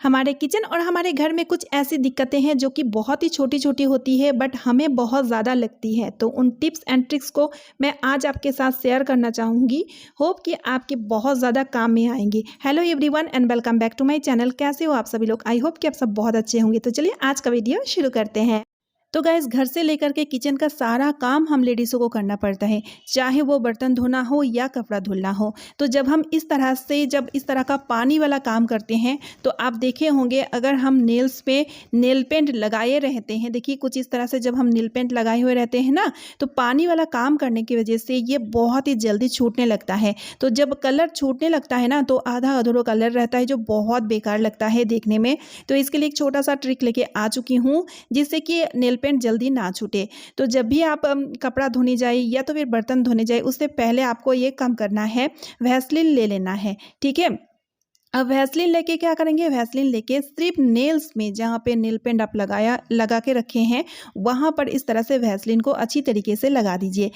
हमारे किचन और हमारे घर में कुछ ऐसी दिक्कतें हैं जो कि बहुत ही छोटी छोटी होती है बट हमें बहुत ज़्यादा लगती है। तो उन टिप्स एंड ट्रिक्स को मैं आज आपके साथ शेयर करना चाहूँगी। होप कि आपके बहुत ज़्यादा काम में आएंगी। Hello everyone and welcome back to my channel. कैसे हो आप सभी लोग? आई होप कि आप सब बहुत अच्छे होंगे। तो चलिए आज का वीडियो शुरू करते हैं। तो गाइस, घर से लेकर के किचन का सारा काम हम लेडीज़ों को करना पड़ता है, चाहे वो बर्तन धोना हो या कपड़ा धुलना हो। तो जब हम इस तरह का पानी वाला काम करते हैं तो आप देखे होंगे, अगर हम नेल्स पे नेल पेंट लगाए रहते हैं, देखिए कुछ इस तरह से जब हम नेल पेंट लगाए हुए रहते हैं ना, तो पानी वाला काम करने की वजह से ये बहुत ही जल्दी छूटने लगता है। तो जब कलर छूटने लगता है ना, तो आधा अधूरा कलर रहता है जो बहुत बेकार लगता है देखने में। तो इसके लिए एक छोटा सा ट्रिक लेके आ चुकी हूँ जिससे कि नेल पेंट जल्दी ना छूटे। तो जब भी आप कपड़ा धोने जाए या तो फिर बर्तन धोने जाए, उससे पहले आपको ये काम करना है, वैसलीन ले लेना है। ठीक है, अब वैसलीन लेके क्या करेंगे, वैसलीन लेके सिर्फ नेल्स में जहाँ पे नेल पेंट आप लगा के रखे हैं वहाँ पर इस तरह से वैसलीन को अच्छी तरीके से लगा दीजिए।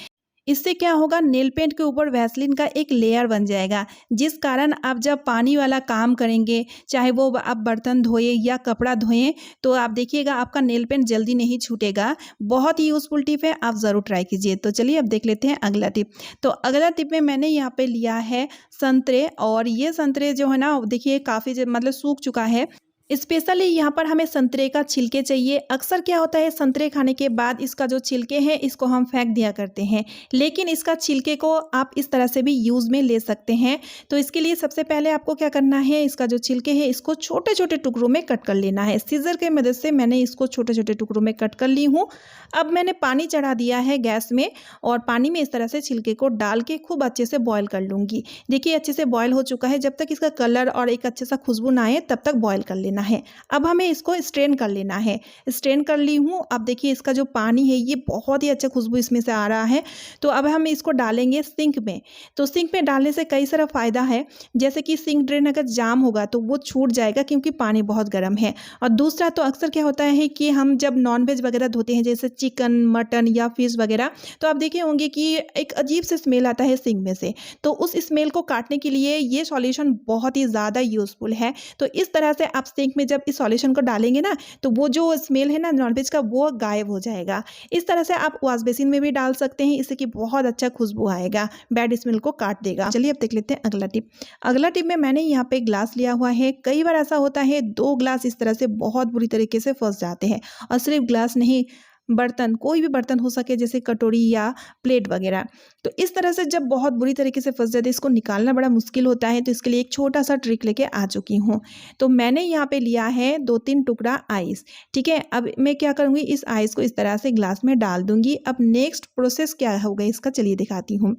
इससे क्या होगा, नेल पेंट के ऊपर वैसलीन का एक लेयर बन जाएगा, जिस कारण आप जब पानी वाला काम करेंगे, चाहे वो आप बर्तन धोए या कपड़ा धोएं, तो आप देखिएगा आपका नेल पेंट जल्दी नहीं छूटेगा। बहुत ही यूज़फुल टिप है, आप ज़रूर ट्राई कीजिए। तो चलिए अब देख लेते हैं अगला टिप। तो अगला टिप में मैंने यहाँ पे लिया है संतरे, और ये संतरे जो है ना, देखिए काफ़ी मतलब सूख चुका है। स्पेशली यहाँ पर हमें संतरे का छिलके चाहिए। अक्सर क्या होता है, संतरे खाने के बाद इसका जो छिलके हैं इसको हम फेंक दिया करते हैं, लेकिन इसका छिलके को आप इस तरह से भी यूज़ में ले सकते हैं। तो इसके लिए सबसे पहले आपको क्या करना है, इसका जो छिलके है इसको छोटे छोटे टुकड़ों में कट कर लेना है। सीजर की मदद से मैंने इसको छोटे छोटे टुकड़ों में कट कर ली हूँ। अब मैंने पानी चढ़ा दिया है गैस में, और पानी में इस तरह से छिलके को डाल के खूब अच्छे से बॉयल कर लूँगी। देखिए अच्छे से बॉयल हो चुका है, जब तक इसका कलर और एक अच्छे सा खुशबू ना आए तब तक बॉयल कर लेना है। अब हमें इसको स्ट्रेन कर लेना है। स्ट्रेन कर ली हूँ। अब देखिए इसका जो पानी है ये बहुत ही अच्छा खुशबू इसमें से आ रहा है। तो अब हम इसको डालेंगे सिंक में। तो सिंक में डालने से कई सारा फ़ायदा है, जैसे कि सिंक ड्रेन अगर जाम होगा तो वो छूट जाएगा क्योंकि पानी बहुत गर्म है। और दूसरा, तो अक्सर क्या होता है कि हम जब नॉनवेज वगैरह धोते हैं, जैसे चिकन, मटन या फिश वगैरह, तो आप देखे होंगे कि एक अजीब से स्मेल आता है सिंक में से। तो उस स्मेल को काटने के लिए ये सॉल्यूशन बहुत ही ज़्यादा यूज़फुल है। तो इस तरह से आप सिंक में जब इस सॉल्यूशन को डालेंगे ना, तो वो जो स्मेल है ना नॉनवेज का, वो गायब हो जाएगा। इस तरह से आप वॉश बेसिन में भी डाल सकते हैं, इससे कि बहुत अच्छा खुशबू आएगा, बैड स्मेल को काट देगा। चलिए अब देख लेते हैं अगला टिप। अगला टिप में मैंने यहाँ पे ग्लास लिया हुआ है। कई बार ऐसा होता है 2 ग्लास इस तरह से बहुत बुरी तरीके से फंस जाते हैं, और सिर्फ ग्लास नहीं, बर्तन, कोई भी बर्तन हो सके जैसे कटोरी या प्लेट वगैरह। तो इस तरह से जब बहुत बुरी तरीके से फंस जाते हैं, इसको निकालना बड़ा मुश्किल होता है। तो इसके लिए एक छोटा सा ट्रिक लेके आ चुकी हूँ। तो मैंने यहाँ पे लिया है 2-3 टुकड़ा आइस। ठीक है, अब मैं क्या करूँगी, इस आइस को इस तरह से ग्लास में डाल दूंगी। अब नेक्स्ट प्रोसेस क्या होगा इसका, चलिए दिखाती हूँ।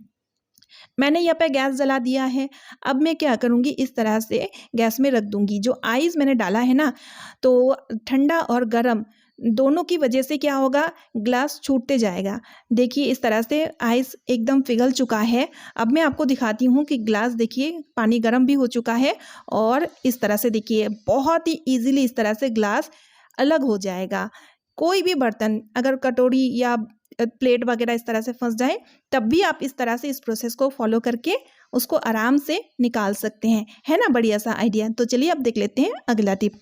मैंने यहाँ पे गैस जला दिया है। अब मैं क्या करूँगी, इस तरह से गैस में रख दूंगी। जो आइस मैंने डाला है ना, तो ठंडा और गर्म दोनों की वजह से क्या होगा, ग्लास छूटते जाएगा। देखिए इस तरह से आइस एकदम पिघल चुका है। अब मैं आपको दिखाती हूँ कि ग्लास, देखिए पानी गर्म भी हो चुका है, और इस तरह से देखिए बहुत ही ईजिली इस तरह से ग्लास अलग हो जाएगा। कोई भी बर्तन अगर कटोरी या प्लेट वगैरह इस तरह से फंस जाए, तब भी आप इस तरह से इस प्रोसेस को फॉलो करके उसको आराम से निकाल सकते हैं। है ना बढ़िया सा आइडिया। तो चलिए अब देख लेते हैं अगला टिप।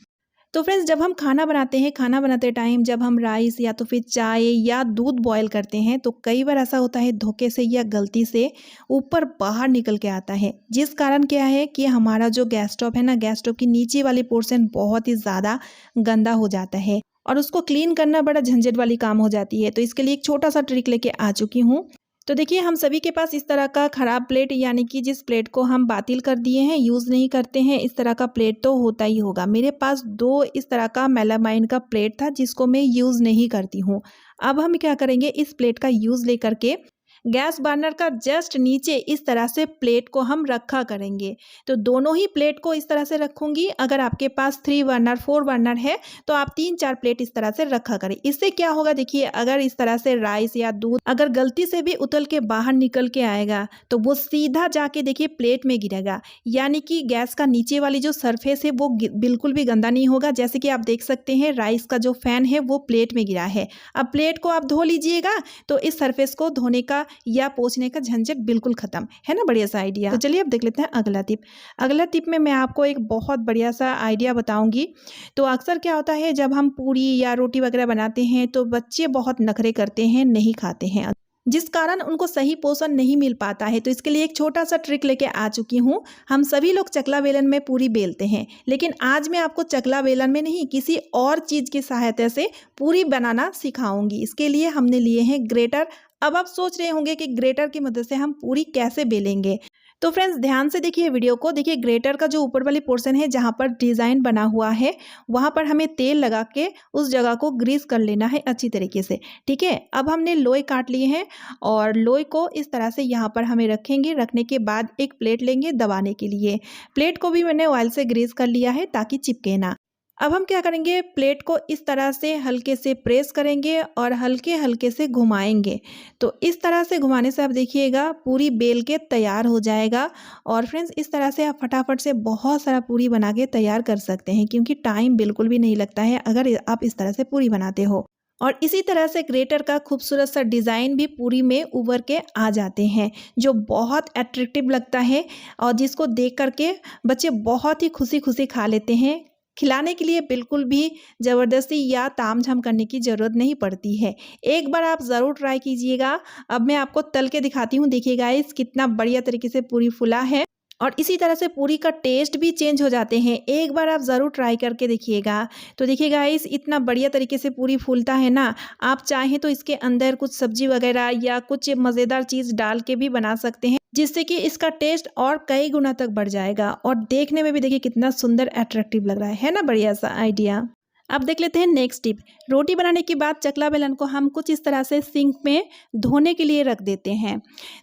तो फ्रेंड्स, जब हम खाना बनाते हैं, खाना बनाते टाइम जब हम राइस या तो फिर चाय या दूध बॉयल करते हैं, तो कई बार ऐसा होता है धोखे से या गलती से ऊपर बाहर निकल के आता है, जिस कारण क्या है कि हमारा जो गैस स्टोव है ना, गैस स्टोव की नीचे वाली पोर्शन बहुत ही ज़्यादा गंदा हो जाता है, और उसको क्लीन करना बड़ा झंझट वाली काम हो जाती है। तो इसके लिए एक छोटा सा ट्रिक लेके आ चुकी हूँ। तो देखिए हम सभी के पास इस तरह का खराब प्लेट, यानी कि जिस प्लेट को हम बातिल कर दिए हैं, यूज़ नहीं करते हैं, इस तरह का प्लेट तो होता ही होगा। मेरे पास 2 इस तरह का मेलामाइन का प्लेट था जिसको मैं यूज़ नहीं करती हूँ। अब हम क्या करेंगे, इस प्लेट का यूज़ लेकर के गैस बर्नर का जस्ट नीचे इस तरह से प्लेट को हम रखा करेंगे। तो दोनों ही प्लेट को इस तरह से रखूंगी। अगर आपके पास 3 बर्नर 4 बर्नर है तो आप 3-4 प्लेट इस तरह से रखा करें। इससे क्या होगा, देखिए अगर इस तरह से राइस या दूध अगर गलती से भी उतल के बाहर निकल के आएगा तो वो सीधा जाके देखिए प्लेट में गिरेगा, यानी कि गैस का नीचे वाली जो सरफेस है वो बिल्कुल भी गंदा नहीं होगा। जैसे कि आप देख सकते हैं राइस का जो फैन है वो प्लेट में गिरा है। अब प्लेट को आप धो लीजिएगा, तो इस सरफेस को धोने का या पोंछने का झंझट बिल्कुल ख़त्म, है ना बढ़िया सा आइडिया। तो चलिए अब देख लेते हैं अगला टिप। अगला टिप में मैं आपको एक बहुत बढ़िया सा आइडिया बताऊँगी। तो अक्सर क्या होता है जब हम पूरी या रोटी वगैरह बनाते हैं तो बच्चे बहुत नखरे करते हैं, नहीं खाते हैं, जिस कारण उनको सही पोषण नहीं मिल पाता है। तो इसके लिए एक छोटा सा ट्रिक लेके आ चुकी हूँ। हम सभी लोग चकला बेलन में पूरी बेलते हैं, लेकिन आज मैं आपको चकला बेलन में नहीं, किसी और चीज़ की सहायता से पूरी बनाना सिखाऊंगी। इसके लिए हमने लिए हैं ग्रेटर। अब आप सोच रहे होंगे कि ग्रेटर की मदद से हम पूरी कैसे बेलेंगे। तो फ्रेंड्स ध्यान से देखिए वीडियो को। देखिए ग्रेटर का जो ऊपर वाली पोर्शन है जहाँ पर डिज़ाइन बना हुआ है, वहाँ पर हमें तेल लगा के उस जगह को ग्रीस कर लेना है अच्छी तरीके से। ठीक है, अब हमने लोई काट लिए हैं और लोई को इस तरह से यहाँ पर हमें रखेंगे। रखने के बाद एक प्लेट लेंगे दबाने के लिए। प्लेट को भी मैंने ऑयल से ग्रीस कर लिया है ताकि चिपके ना। अब हम क्या करेंगे, प्लेट को इस तरह से हल्के से प्रेस करेंगे और हल्के हल्के से घुमाएंगे। तो इस तरह से घुमाने से आप देखिएगा पूरी बेल के तैयार हो जाएगा। और फ्रेंड्स इस तरह से आप फटाफट से बहुत सारा पूरी बना के तैयार कर सकते हैं, क्योंकि टाइम बिल्कुल भी नहीं लगता है अगर आप इस तरह से पूरी बनाते हो। और इसी तरह से ग्रेटर का खूबसूरत सा डिज़ाइन भी पूरी में उभर के आ जाते हैं, जो बहुत अट्रैक्टिव लगता है और जिसको देख करके बच्चे बहुत ही खुशी खुशी खा लेते हैं। खिलाने के लिए बिल्कुल भी ज़बरदस्ती या तामझाम करने की ज़रूरत नहीं पड़ती है। एक बार आप ज़रूर ट्राई कीजिएगा। अब मैं आपको तल के दिखाती हूँ। देखिए गाइस कितना बढ़िया तरीके से पूरी फुला है और इसी तरह से पूरी का टेस्ट भी चेंज हो जाते हैं। एक बार आप ज़रूर ट्राई करके देखिएगा। तो देखिए गाइस इतना बढ़िया तरीके से पूरी फूलता है ना। आप चाहें तो इसके अंदर कुछ सब्जी वगैरह या कुछ मज़ेदार चीज़ डाल के भी बना सकते हैं, जिससे कि इसका टेस्ट और कई गुना तक बढ़ जाएगा और देखने में भी देखिए कितना सुंदर अट्रैक्टिव लग रहा है ना बढ़िया सा आइडिया। अब देख लेते हैं नेक्स्ट टिप। रोटी बनाने के बाद चकला बेलन को हम कुछ इस तरह से सिंक में धोने के लिए रख देते हैं।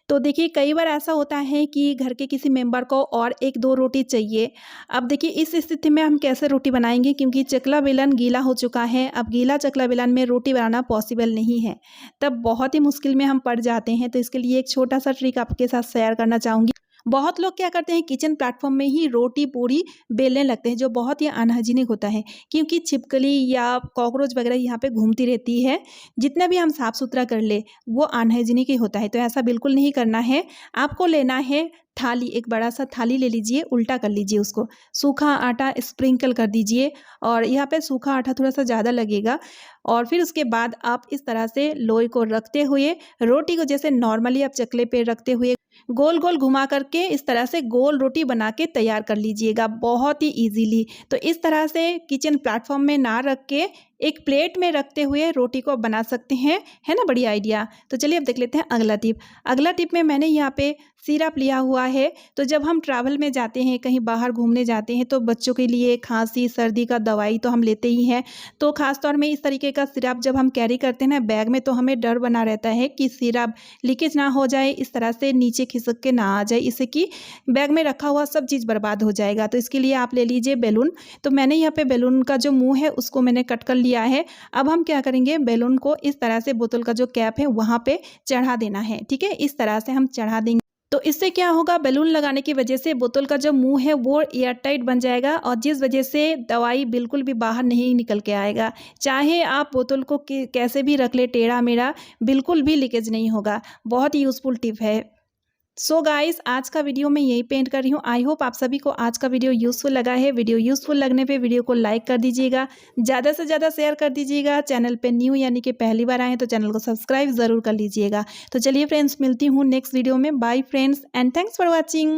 तो देखिए कई बार ऐसा होता है कि घर के किसी मेंबर को और एक दो रोटी चाहिए। अब देखिए इस स्थिति में हम कैसे रोटी बनाएंगे, क्योंकि चकला बेलन गीला हो चुका है। अब गीला चकला बेलन में रोटी बनाना पॉसिबल नहीं है, तब बहुत ही मुश्किल में हम पड़ जाते हैं। तो इसके लिए एक छोटा सा ट्रिक आपके साथ शेयर करना चाहूँगी। बहुत लोग क्या करते हैं, किचन प्लेटफॉर्म में ही रोटी पूरी बेलने लगते हैं, जो बहुत ही अनहाइजीनिक होता है, क्योंकि छिपकली या कॉकरोच वगैरह यहाँ पे घूमती रहती है। जितना भी हम साफ़ सुथरा कर ले वो अनहाइजीनिक ही होता है। तो ऐसा बिल्कुल नहीं करना है। आपको लेना है थाली, एक बड़ा सा थाली ले लीजिए, उल्टा कर लीजिए उसको, सूखा आटा स्प्रिंकल कर दीजिए और यहाँ पे सूखा आटा थोड़ा सा ज़्यादा लगेगा। और फिर उसके बाद आप इस तरह से लोई को रखते हुए रोटी को जैसे नॉर्मली आप चकले पे रखते हुए गोल गोल घुमा करके इस तरह से गोल रोटी बना के तैयार कर लीजिएगा बहुत ही इजीली। तो इस तरह से किचन प्लेटफॉर्म में ना रख के एक प्लेट में रखते हुए रोटी को बना सकते हैं, है ना बढ़िया आइडिया। तो चलिए अब देख लेते हैं अगला टिप। अगला टिप में मैंने यहाँ पे सिरप लिया हुआ है। तो जब हम ट्रैवल में जाते हैं, कहीं बाहर घूमने जाते हैं, तो बच्चों के लिए खांसी सर्दी का दवाई तो हम लेते ही हैं। तो ख़ासतौर में इस तरीके का सिरप जब हम कैरी करते हैं ना बैग में, तो हमें डर बना रहता है कि सिरप लीकेज ना हो जाए, इस तरह से नीचे खिसक के ना आ जाए, इससे कि बैग में रखा हुआ सब चीज़ बर्बाद हो जाएगा। तो इसके लिए आप ले लीजिए बैलून। तो मैंने यहाँ पे बैलून का जो मुँह है उसको मैंने कट कर लिया है। अब हम क्या करेंगे, बैलून को इस तरह से बोतल का जो कैप है वहाँ पे चढ़ा देना है। ठीक है, इस तरह से हम चढ़ा देंगे। तो इससे क्या होगा, बैलून लगाने की वजह से बोतल का जो मुंह है वो एयर टाइट बन जाएगा और जिस वजह से दवाई बिल्कुल भी बाहर नहीं निकल के आएगा। चाहे आप बोतल को कैसे भी रख ले टेढ़ा मेढ़ा, बिल्कुल भी लीकेज नहीं होगा। बहुत ही यूज़फुल टिप है। सो गाइस आज का वीडियो मैं यही पेंट कर रही हूँ। आई होप आप सभी को आज का वीडियो यूज़फुल लगा है। वीडियो यूज़फुल लगने पे वीडियो को लाइक कर दीजिएगा, ज़्यादा से ज़्यादा शेयर कर दीजिएगा। चैनल पे न्यू यानी कि पहली बार आए हैं तो चैनल को सब्सक्राइब ज़रूर कर लीजिएगा। तो चलिए फ्रेंड्स मिलती हूँ नेक्स्ट वीडियो में। Bye friends and thanks for watching.